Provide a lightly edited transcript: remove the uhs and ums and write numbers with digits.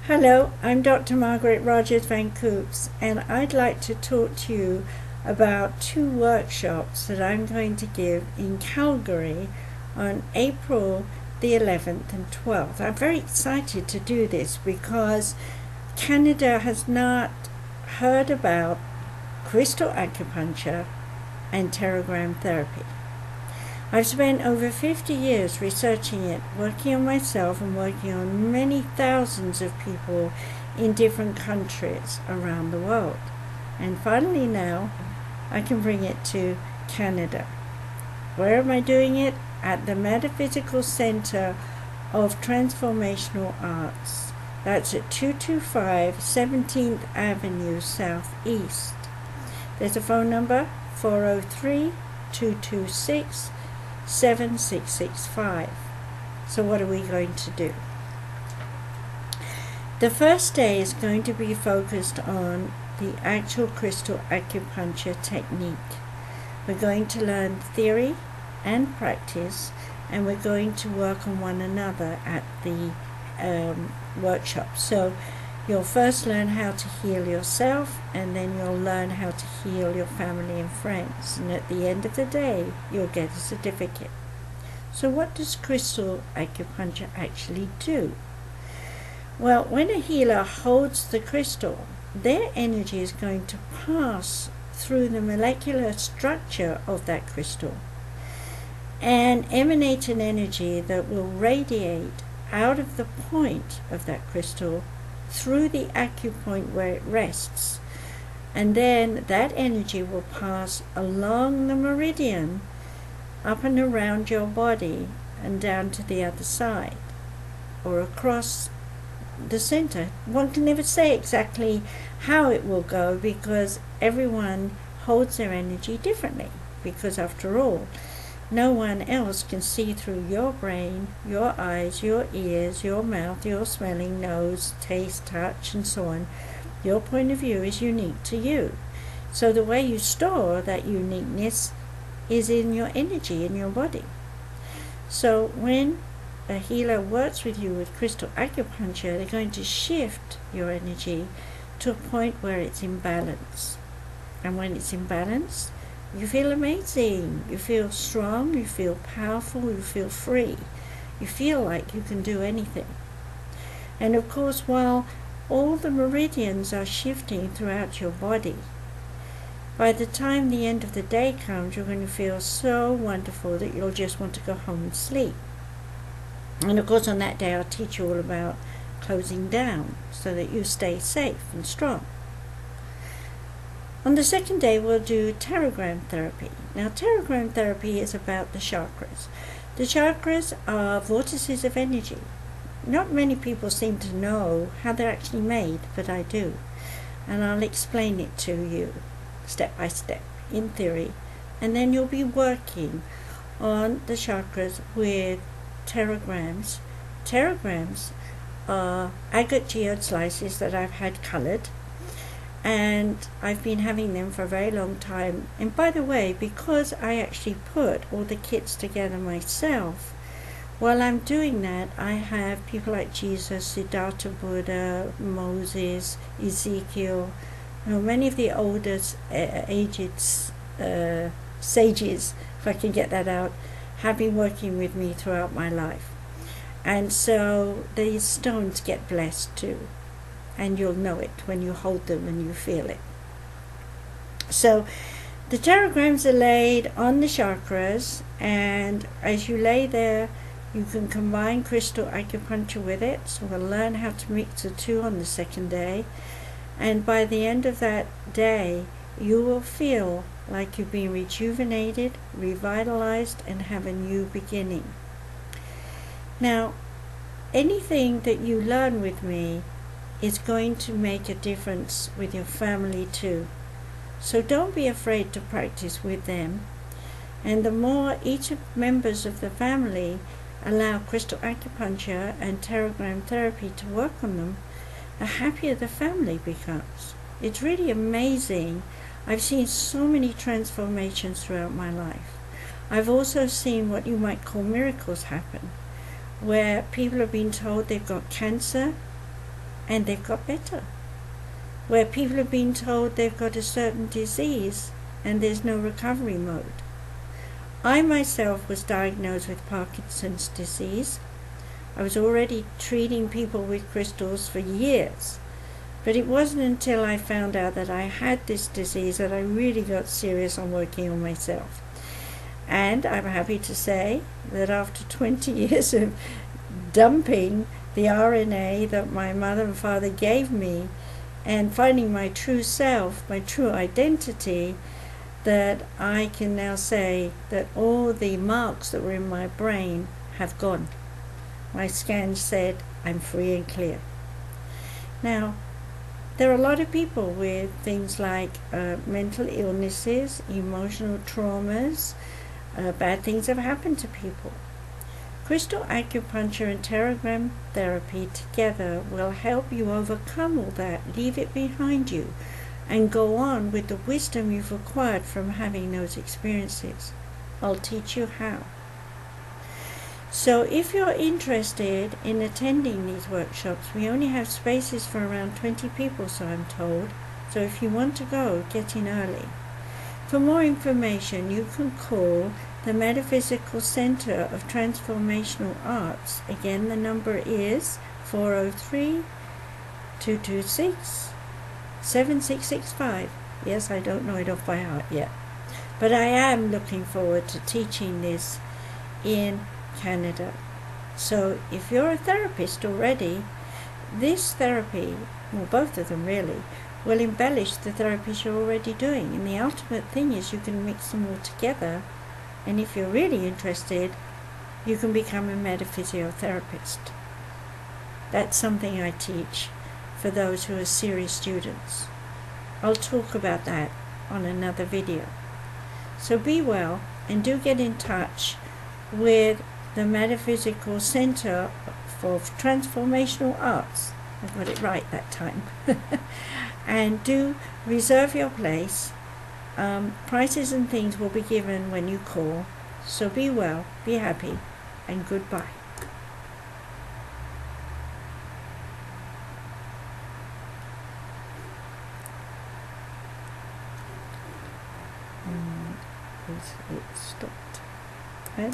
Hello, I'm Dr. Margaret Rogers Van Coops, and I'd like to talk to you about two workshops that I'm going to give in Calgary on April the 11th and 12th. I'm very excited to do this because Canada has not heard about crystal acupuncture and teragram therapy. I've spent over 50 years researching it, working on myself and working on many thousands of people in different countries around the world. And finally now, I can bring it to Canada. Where am I doing it? At the Metaphysical Center of Transformational Arts. That's at 225 17th Avenue Southeast. There's a phone number, 403-226-7665. So what are we going to do? The first day is going to be focused on the actual crystal acupuncture technique. We're going to learn theory and practice, and we're going to work on one another at the workshop. So you'll first learn how to heal yourself, and then you'll learn how to heal your family and friends. And at the end of the day, you'll get a certificate. So what does crystal acupuncture actually do? Well, when a healer holds the crystal, their energy is going to pass through the molecular structure of that crystal and emanate an energy that will radiate out of the point of that crystal through the acupoint where it rests, and then that energy will pass along the meridian up and around your body and down to the other side or across the center. One can never say exactly how it will go because everyone holds their energy differently, because after all, no one else can see through your brain, your eyes, your ears, your mouth, your smelling, nose, taste, touch, and so on. Your point of view is unique to you. So the way you store that uniqueness is in your energy, in your body. So when a healer works with you with crystal acupuncture, they're going to shift your energy to a point where it's in balance. And when it's in balance, you feel amazing, you feel strong, you feel powerful, you feel free. You feel like you can do anything. And of course, while all the meridians are shifting throughout your body, by the time the end of the day comes, you're going to feel so wonderful that you'll just want to go home and sleep. And of course, on that day, I'll teach you all about closing down so that you stay safe and strong. On the second day, we'll do teragram therapy. Now, teragram therapy is about the chakras. The chakras are vortices of energy. Not many people seem to know how they're actually made, but I do. And I'll explain it to you step by step in theory. And then you'll be working on the chakras with teragrams. Teragrams are agate geode slices that I've had colored. And I've been having them for a very long time. And by the way, because I actually put all the kits together myself, while I'm doing that, I have people like Jesus, Siddhartha Buddha, Moses, Ezekiel, many of the oldest aged sages, if I can get that out, have been working with me throughout my life. And so these stones get blessed too. And you'll know it when you hold them and you feel it. So the teragrams are laid on the chakras, and as you lay there, you can combine crystal acupuncture with it. So we'll learn how to mix the two on the second day. And by the end of that day, you will feel like you've been rejuvenated, revitalized, and have a new beginning. Now, anything that you learn with me is going to make a difference with your family too. So don't be afraid to practice with them. And the more each of members of the family allow crystal acupuncture and teragram therapy to work on them, the happier the family becomes. It's really amazing. I've seen so many transformations throughout my life. I've also seen what you might call miracles happen, where people have been told they've got cancer and they've got better. Where people have been told they've got a certain disease and there's no recovery mode. I myself was diagnosed with Parkinson's disease. I was already treating people with crystals for years, but it wasn't until I found out that I had this disease that I really got serious on working on myself. And I'm happy to say that after 20 years of dumping the RNA that my mother and father gave me and finding my true self, my true identity, that I can now say that all the marks that were in my brain have gone. My scan said I'm free and clear. Now, there are a lot of people with things like mental illnesses, emotional traumas, bad things have happened to people. Crystal acupuncture and teragram therapy together will help you overcome all that, leave it behind you, and go on with the wisdom you've acquired from having those experiences. I'll teach you how. So if you're interested in attending these workshops, we only have spaces for around 20 people, so I'm told. So if you want to go, get in early. For more information, you can call the Metaphysical Center of Transformational Arts. Again, the number is 403-226-7665. Yes, I don't know it off by heart yet. But I am looking forward to teaching this in Canada. So if you're a therapist already, this therapy, well, both of them really, will embellish the therapies you're already doing. And the ultimate thing is you can mix them all together. And if you're really interested, you can become a metaphysiotherapist. That's something I teach for those who are serious students. I'll talk about that on another video. So be well, and do get in touch with the Metaphysical Center for Transformational Arts. I got it right that time. And do reserve your place. Prices and things will be given when you call. So be well, be happy, and goodbye. It stopped.